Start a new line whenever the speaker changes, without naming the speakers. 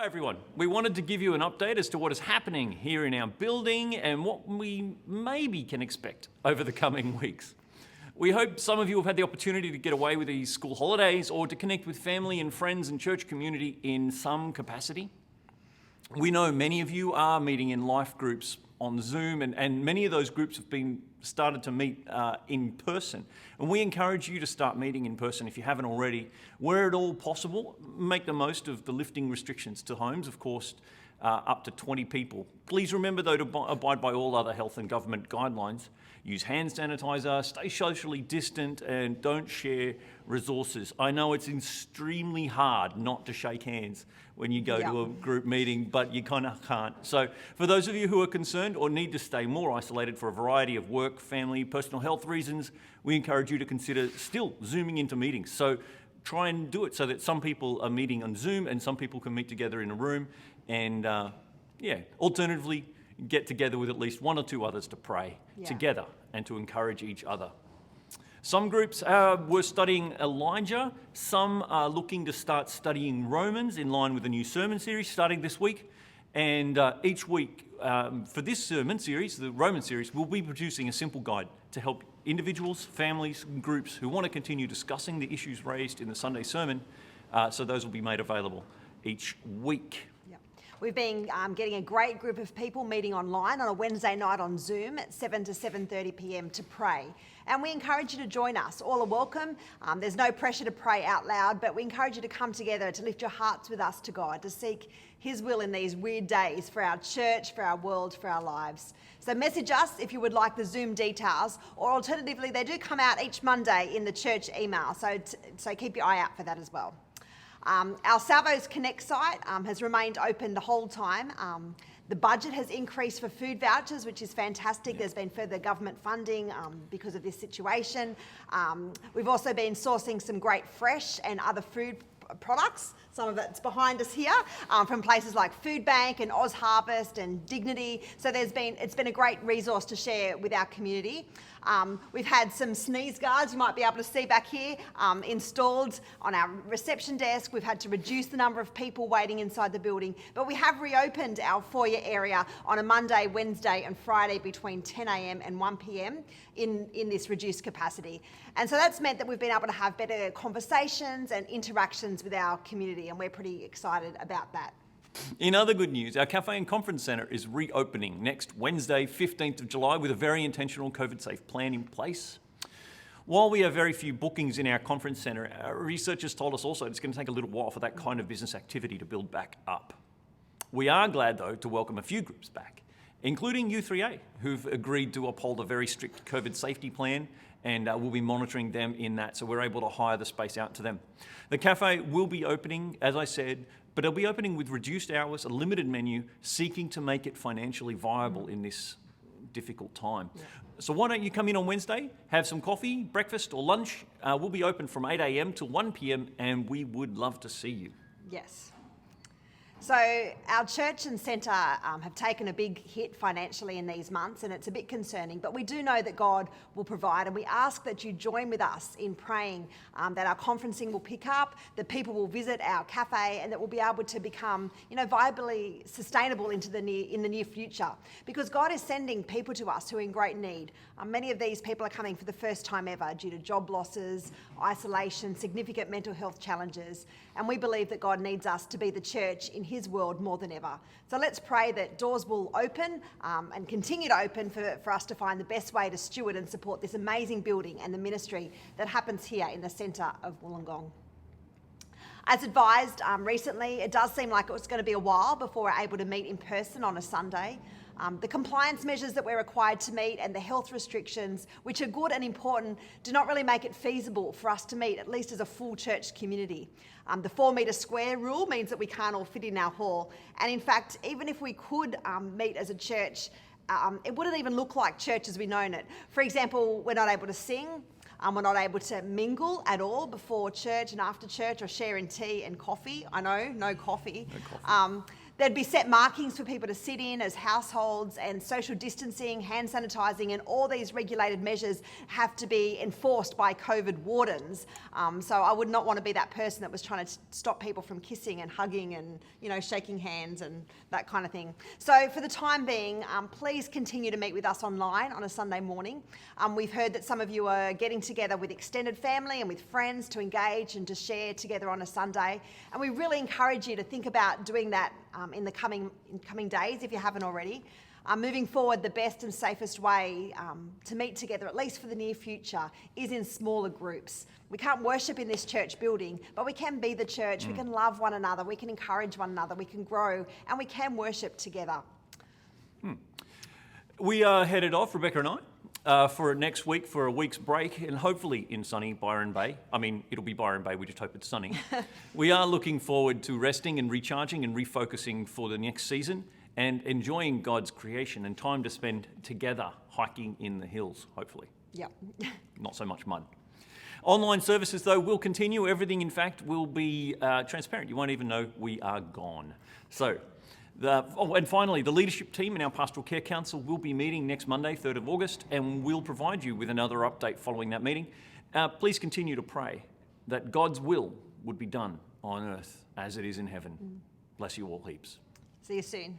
Hi everyone. We wanted to give you an update as to what is happening here in our building and what we maybe can expect over the coming weeks. We hope some of you have had the opportunity to get away with these school holidays or to connect with family and friends and church community in some capacity. We know many of you are meeting in life groups on Zoom, and many of those groups have been started to meet in person. And we encourage you to start meeting in person if you haven't already. Where at all possible, make the most of the lifting restrictions to homes, of course, up to 20 people. Please remember, though, to abide by all other health and government guidelines. Use hand sanitizer, stay socially distant, and don't share resources. I know it's extremely hard not to shake hands when you go to a group meeting, but you kind of can't. So for those of you who are concerned or need to stay more isolated for a variety of work, family, personal health reasons, we encourage you to consider still Zooming into meetings. So try and do it so that some people are meeting on Zoom and some people can meet together in a room. And alternatively, get together with at least one or two others to pray together and to encourage each other. Some groups were studying Elijah. Some are looking to start studying Romans in line with a new sermon series starting this week. And each week for this sermon series, the Roman series, we'll be producing a simple guide to help individuals, families, and groups who want to continue discussing the issues raised in the Sunday sermon. So those will be made available each week.
We've been getting a great group of people meeting online on a Wednesday night on Zoom at 7 to 7:30 p.m. to pray. And we encourage you to join us. All are welcome. There's no pressure to pray out loud, but we encourage you to come together to lift your hearts with us to God, to seek His will in these weird days for our church, for our world, for our lives. So message us if you would like the Zoom details, or alternatively, they do come out each Monday in the church email. So keep your eye out for that as well. Our Salvos Connect site has remained open the whole time. The budget has increased for food vouchers, which is fantastic. There's been further government funding because of this situation. We've also been sourcing some great fresh and other food products. Some of it's behind us here from places like Food Bank and Oz Harvest and Dignity. So it's been a great resource to share with our community. We've had some sneeze guards, you might be able to see back here, installed on our reception desk. We've had to reduce the number of people waiting inside the building, but we have reopened our foyer area on a Monday, Wednesday and Friday between 10 a.m. and 1 p.m. in this reduced capacity. And so that's meant that we've been able to have better conversations and interactions with our community, and we're pretty excited about that.
In other good news, our Cafe and Conference Centre is reopening next Wednesday, 15th of July, with a very intentional COVID-safe plan in place. While we have very few bookings in our conference centre, our researchers told us also it's going to take a little while for that kind of business activity to build back up. We are glad, though, to welcome a few groups back, including U3A, who've agreed to uphold a very strict COVID safety plan, and we'll be monitoring them in that, so we're able to hire the space out to them. The cafe will be opening, as I said, but it'll be opening with reduced hours, a limited menu, seeking to make it financially viable in this difficult time. So why don't you come in on Wednesday, have some coffee, breakfast or lunch. We'll be open from 8 a.m. till 1 p.m. and we would love to see you.
Yes. So our church and centre have taken a big hit financially in these months, and it's a bit concerning, but we do know that God will provide, and we ask that you join with us in praying that our conferencing will pick up, that people will visit our cafe, and that we'll be able to become, viably sustainable in the near future, because God is sending people to us who are in great need. Many of these people are coming for the first time ever due to job losses, isolation, significant mental health challenges, and we believe that God needs us to be the church in His world more than ever. So let's pray that doors will open and continue to open for us to find the best way to steward and support this amazing building and the ministry that happens here in the centre of Wollongong. As advised recently, it does seem like it's going to be a while before we're able to meet in person on a Sunday. The compliance measures that we're required to meet and the health restrictions, which are good and important, do not really make it feasible for us to meet, at least as a full church community. The 4 metre square rule means that we can't all fit in our hall. And in fact, even if we could meet as a church, it wouldn't even look like church as we known it. For example, we're not able to sing. We're not able to mingle at all before church and after church or share in tea and coffee. I know, no coffee. No coffee. There'd be set markings for people to sit in as households, and social distancing, hand sanitising, and all these regulated measures have to be enforced by COVID wardens. So I would not want to be that person that was trying to stop people from kissing and hugging and, shaking hands and that kind of thing. So for the time being, please continue to meet with us online on a Sunday morning. We've heard that some of you are getting together with extended family and with friends to engage and to share together on a Sunday. And we really encourage you to think about doing that in the coming days, if you haven't already. Moving forward, the best and safest way to meet together, at least for the near future, is in smaller groups. We can't worship in this church building, but we can be the church. We can love one another, we can encourage one another, we can grow, and we can worship together.
We are headed off, Rebecca and I, for next week for a week's break, and hopefully in sunny Byron Bay. I mean, it'll be Byron Bay, we just hope it's sunny. We are looking forward to resting and recharging and refocusing for the next season and enjoying God's creation and time to spend together hiking in the hills, hopefully.
Yep.
Not so much mud. Online services, though, will continue. Everything, in fact, will be transparent. You won't even know we are gone. So, and finally, the leadership team in our Pastoral Care Council will be meeting next Monday, 3rd of August, and we'll provide you with another update following that meeting. Please continue to pray that God's will would be done on earth as it is in heaven. Bless you all heaps.
See you soon.